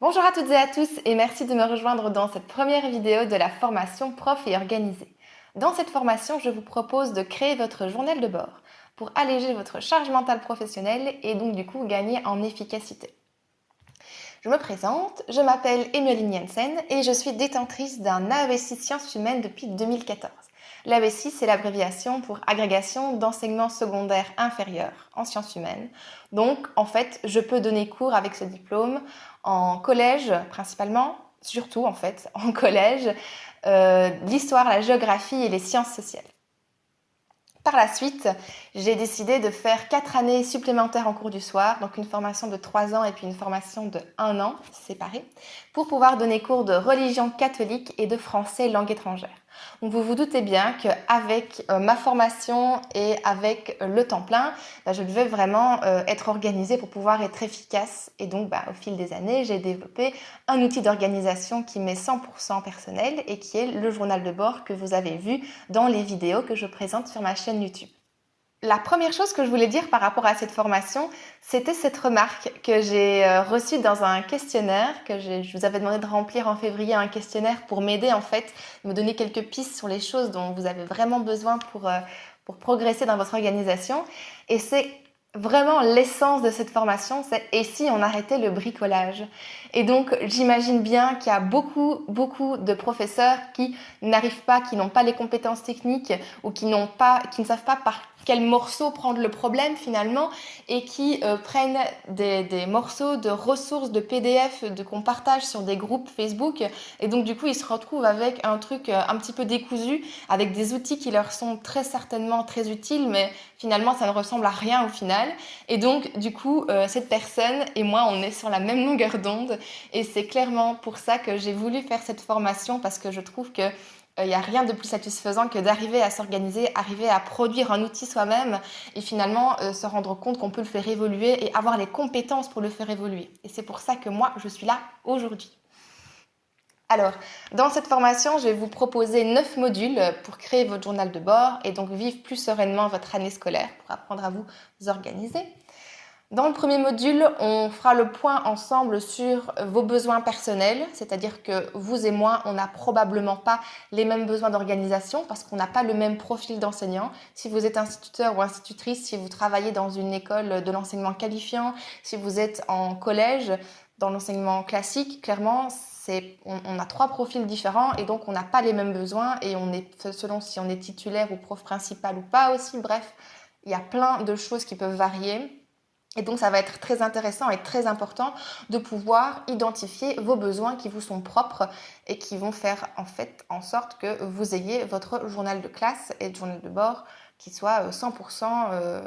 Bonjour à toutes et à tous et merci de me rejoindre dans cette première vidéo de la formation Prof et Organisé. Dans cette formation, je vous propose de créer votre journal de bord pour alléger votre charge mentale professionnelle et donc du coup gagner en efficacité. Je me présente, je m'appelle Emeline Jensen et je suis détentrice d'un AESI Sciences Humaines depuis 2014. L'AESI, c'est l'abréviation pour agrégation d'enseignement secondaire inférieur en sciences humaines. Donc, en fait, je peux donner cours avec ce diplôme en collège principalement, surtout en fait, en collège, l'histoire, la géographie et les sciences sociales. Par la suite, j'ai décidé de faire 4 années supplémentaires en cours du soir, donc une formation de 3 ans et puis une formation de 1 an séparée, pour pouvoir donner cours de religion catholique et de français langue étrangère. Donc vous vous doutez bien qu'avec ma formation et avec le temps plein, je devais vraiment être organisée pour pouvoir être efficace. Et donc au fil des années, j'ai développé un outil d'organisation qui m'est 100% personnel et qui est le journal de bord que vous avez vu dans les vidéos que je présente sur ma chaîne YouTube. La première chose que je voulais dire par rapport à cette formation, c'était cette remarque que j'ai reçue dans un questionnaire, je vous avais demandé de remplir en février un questionnaire pour m'aider en fait, me donner quelques pistes sur les choses dont vous avez vraiment besoin pour progresser dans votre organisation. Et c'est vraiment l'essence de cette formation, c'est « et si on arrêtait le bricolage ?» Et donc j'imagine bien qu'il y a beaucoup de professeurs qui n'arrivent pas, qui n'ont pas les compétences techniques ou qui ne savent pas par quel morceau prendre le problème finalement et qui prennent des morceaux de ressources de PDF qu'on partage sur des groupes Facebook et donc du coup ils se retrouvent avec un truc un petit peu décousu avec des outils qui leur sont très certainement très utiles mais finalement ça ne ressemble à rien au final et donc du coup cette personne et moi on est sur la même longueur d'onde et c'est clairement pour ça que j'ai voulu faire cette formation parce que je trouve que il n'y a rien de plus satisfaisant que d'arriver à s'organiser, arriver à produire un outil soi-même et finalement se rendre compte qu'on peut le faire évoluer et avoir les compétences pour le faire évoluer. Et c'est pour ça que moi, je suis là aujourd'hui. Alors, dans cette formation, je vais vous proposer 9 modules pour créer votre journal de bord et donc vivre plus sereinement votre année scolaire pour apprendre à vous organiser. Dans le premier module, on fera le point ensemble sur vos besoins personnels, c'est-à-dire que vous et moi, on n'a probablement pas les mêmes besoins d'organisation parce qu'on n'a pas le même profil d'enseignant. Si vous êtes instituteur ou institutrice, si vous travaillez dans une école de l'enseignement qualifiant, si vous êtes en collège, dans l'enseignement classique, clairement, on a 3 profils différents et donc on n'a pas les mêmes besoins et on est, selon si on est titulaire ou prof principal ou pas aussi, bref, il y a plein de choses qui peuvent varier. Et donc, ça va être très intéressant et très important de pouvoir identifier vos besoins qui vous sont propres et qui vont faire en fait en sorte que vous ayez votre journal de classe et journal de bord qui soit 100%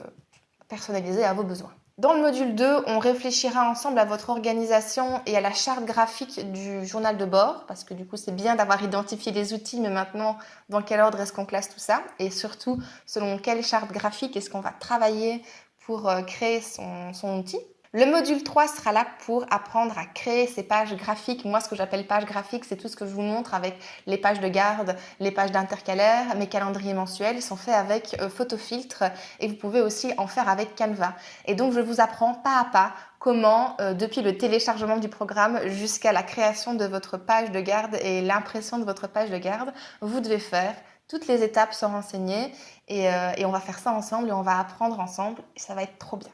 personnalisé à vos besoins. Dans le module 2, on réfléchira ensemble à votre organisation et à la charte graphique du journal de bord, parce que du coup, c'est bien d'avoir identifié les outils, mais maintenant, dans quel ordre est-ce qu'on classe tout ça? Et surtout, selon quelle charte graphique est-ce qu'on va travailler pour créer son outil. Le module 3 sera là pour apprendre à créer ces pages graphiques. Moi, ce que j'appelle pages graphiques, c'est tout ce que je vous montre avec les pages de garde, les pages d'intercalaire, mes calendriers mensuels. Ils sont faits avec Photofiltre et vous pouvez aussi en faire avec Canva. Et donc, je vous apprends pas à pas comment, depuis le téléchargement du programme jusqu'à la création de votre page de garde et l'impression de votre page de garde, vous devez faire. Toutes les étapes sont renseignées et on va faire ça ensemble et on va apprendre ensemble et ça va être trop bien.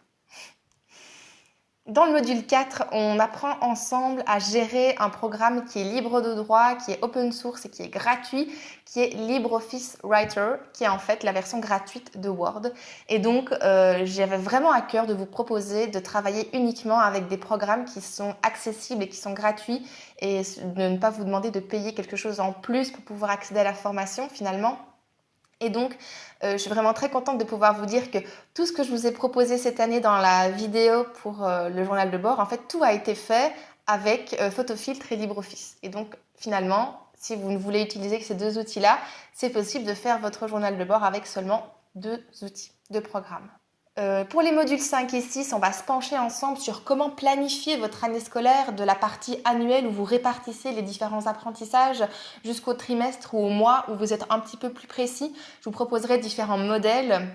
Dans le module 4, on apprend ensemble à gérer un programme qui est libre de droit, qui est open source et qui est gratuit, qui est LibreOffice Writer, qui est en fait la version gratuite de Word. Et donc, j'avais vraiment à cœur de vous proposer de travailler uniquement avec des programmes qui sont accessibles et qui sont gratuits et de ne pas vous demander de payer quelque chose en plus pour pouvoir accéder à la formation finalement. Et donc, je suis vraiment très contente de pouvoir vous dire que tout ce que je vous ai proposé cette année dans la vidéo pour le journal de bord, en fait, tout a été fait avec Photofiltre et LibreOffice. Et donc, finalement, si vous ne voulez utiliser que ces 2 outils-là, c'est possible de faire votre journal de bord avec seulement 2 outils, 2 programmes. Pour les modules 5 et 6, on va se pencher ensemble sur comment planifier votre année scolaire de la partie annuelle où vous répartissez les différents apprentissages jusqu'au trimestre ou au mois où vous êtes un petit peu plus précis. Je vous proposerai différents modèles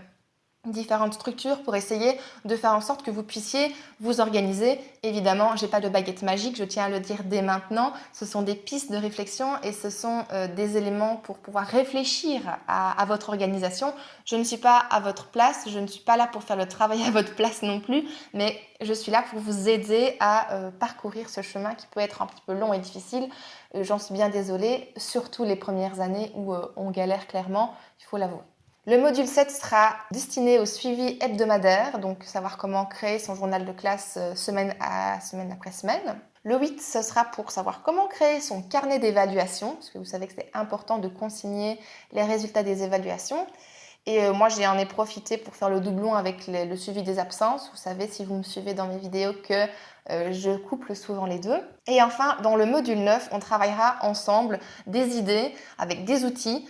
différentes structures pour essayer de faire en sorte que vous puissiez vous organiser. Évidemment, j'ai pas de baguette magique, je tiens à le dire dès maintenant. Ce sont des pistes de réflexion et ce sont des éléments pour pouvoir réfléchir à votre organisation. Je ne suis pas à votre place, je ne suis pas là pour faire le travail à votre place non plus, mais je suis là pour vous aider à parcourir ce chemin qui peut être un petit peu long et difficile. J'en suis bien désolée, surtout les premières années où on galère clairement, il faut l'avouer. Le module 7 sera destiné au suivi hebdomadaire, donc savoir comment créer son journal de classe semaine après semaine. Le 8, ce sera pour savoir comment créer son carnet d'évaluation, parce que vous savez que c'est important de consigner les résultats des évaluations. Et moi, j'en ai profité pour faire le doublon avec le suivi des absences. Vous savez, si vous me suivez dans mes vidéos, que je couple souvent les deux. Et enfin, dans le module 9, on travaillera ensemble des idées avec des outils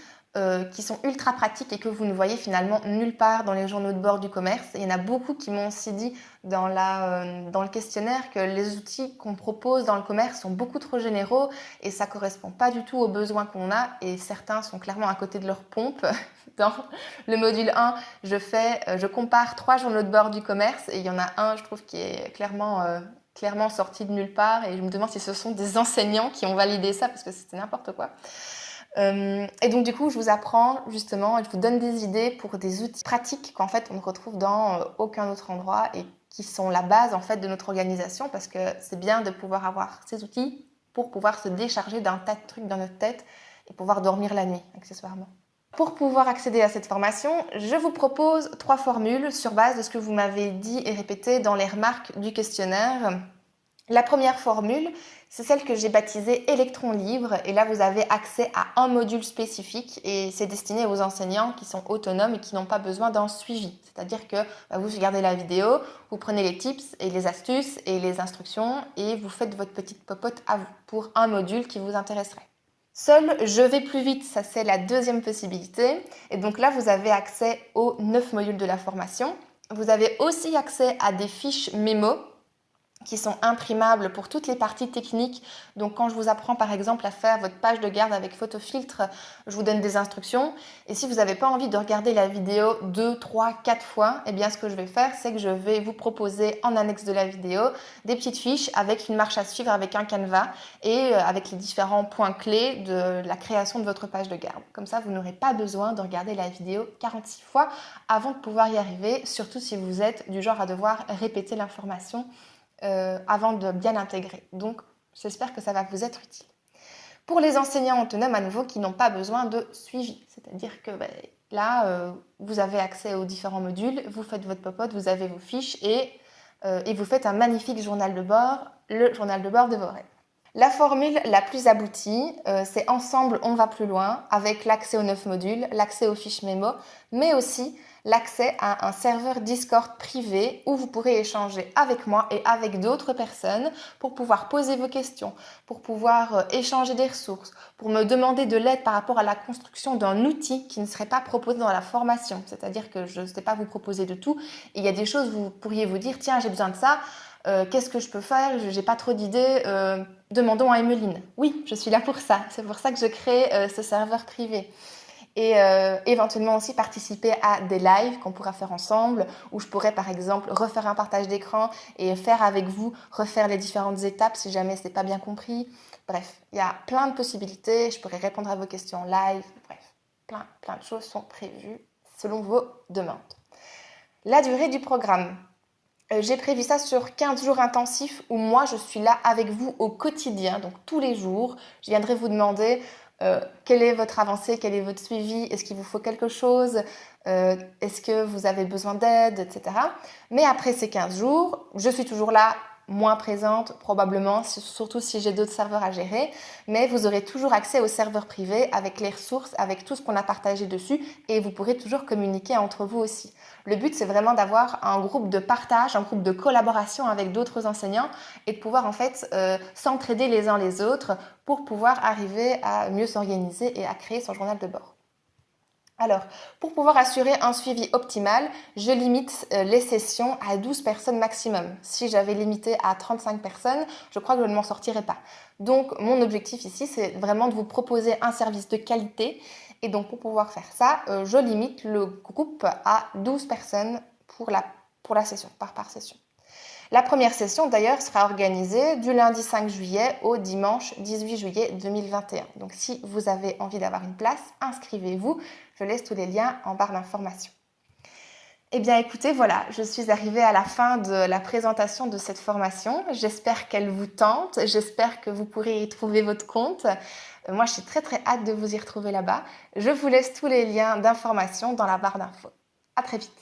qui sont ultra pratiques et que vous ne voyez finalement nulle part dans les journaux de bord du commerce. Et il y en a beaucoup qui m'ont aussi dit dans le questionnaire que les outils qu'on propose dans le commerce sont beaucoup trop généraux et ça ne correspond pas du tout aux besoins qu'on a et certains sont clairement à côté de leur pompe. Dans le module 1, je compare 3 journaux de bord du commerce et il y en a un, je trouve, qui est clairement sorti de nulle part et je me demande si ce sont des enseignants qui ont validé ça parce que c'était n'importe quoi. Et donc du coup, je vous apprends justement, je vous donne des idées pour des outils pratiques qu'en fait on ne retrouve dans aucun autre endroit et qui sont la base en fait de notre organisation parce que c'est bien de pouvoir avoir ces outils pour pouvoir se décharger d'un tas de trucs dans notre tête et pouvoir dormir la nuit accessoirement. Pour pouvoir accéder à cette formation, je vous propose 3 formules sur base de ce que vous m'avez dit et répété dans les remarques du questionnaire. La première formule, c'est celle que j'ai baptisée électron libre et là vous avez accès à un module spécifique et c'est destiné aux enseignants qui sont autonomes et qui n'ont pas besoin d'un suivi. C'est-à-dire que vous regardez la vidéo, vous prenez les tips et les astuces et les instructions et vous faites votre petite popote à vous pour un module qui vous intéresserait. Seul je vais plus vite, ça c'est la deuxième possibilité et donc là vous avez accès aux 9 modules de la formation. Vous avez aussi accès à des fiches mémo qui sont imprimables pour toutes les parties techniques. Donc quand je vous apprends par exemple à faire votre page de garde avec photofiltre, je vous donne des instructions. Et si vous n'avez pas envie de regarder la vidéo 2, 3, 4 fois, eh bien ce que je vais faire, c'est que je vais vous proposer en annexe de la vidéo des petites fiches avec une marche à suivre avec un canevas et avec les différents points clés de la création de votre page de garde. Comme ça, vous n'aurez pas besoin de regarder la vidéo 46 fois avant de pouvoir y arriver, surtout si vous êtes du genre à devoir répéter l'information avant de bien l'intégrer. Donc, j'espère que ça va vous être utile. Pour les enseignants autonomes, à nouveau, qui n'ont pas besoin de suivi, c'est-à-dire que là, vous avez accès aux différents modules, vous faites votre popote, vous avez vos fiches et vous faites un magnifique journal de bord, le journal de bord de vos rêves. La formule la plus aboutie, c'est ensemble on va plus loin, avec l'accès aux 9 modules, l'accès aux fiches mémo, mais aussi l'accès à un serveur Discord privé où vous pourrez échanger avec moi et avec d'autres personnes pour pouvoir poser vos questions, pour pouvoir échanger des ressources, pour me demander de l'aide par rapport à la construction d'un outil qui ne serait pas proposé dans la formation. C'est-à-dire que je ne sais pas vous proposer de tout. Et il y a des choses où vous pourriez vous dire, tiens, j'ai besoin de ça. Qu'est-ce que je peux faire? J'ai pas trop d'idées. Demandons à Emeline. Oui, je suis là pour ça. C'est pour ça que je crée ce serveur privé. Et éventuellement aussi participer à des lives qu'on pourra faire ensemble, où je pourrais par exemple refaire un partage d'écran et faire avec vous, refaire les différentes étapes si jamais ce n'est pas bien compris. Bref, il y a plein de possibilités. Je pourrais répondre à vos questions live. Bref, plein de choses sont prévues selon vos demandes. La durée du programme. J'ai prévu ça sur 15 jours intensifs où moi je suis là avec vous au quotidien, donc tous les jours. Je viendrai vous demander quelle est votre avancée, quel est votre suivi, est-ce qu'il vous faut quelque chose, est-ce que vous avez besoin d'aide, etc. Mais après ces 15 jours, je suis toujours là, moins présente probablement, surtout si j'ai d'autres serveurs à gérer, mais vous aurez toujours accès au serveur privé avec les ressources, avec tout ce qu'on a partagé dessus et vous pourrez toujours communiquer entre vous aussi. Le but, c'est vraiment d'avoir un groupe de partage, un groupe de collaboration avec d'autres enseignants et de pouvoir en fait s'entraider les uns les autres pour pouvoir arriver à mieux s'organiser et à créer son journal de bord. Alors, pour pouvoir assurer un suivi optimal, je limite les sessions à 12 personnes maximum. Si j'avais limité à 35 personnes, je crois que je ne m'en sortirais pas. Donc, mon objectif ici, c'est vraiment de vous proposer un service de qualité Et donc pour pouvoir faire ça, je limite le groupe à 12 personnes pour la session, par session. La première session d'ailleurs sera organisée du lundi 5 juillet au dimanche 18 juillet 2021. Donc si vous avez envie d'avoir une place, inscrivez-vous. Je laisse tous les liens en barre d'informations. Eh bien écoutez, voilà, je suis arrivée à la fin de la présentation de cette formation. J'espère qu'elle vous tente, j'espère que vous pourrez y trouver votre compte. Moi, je suis très hâte de vous y retrouver là-bas. Je vous laisse tous les liens d'informations dans la barre d'infos. À très vite.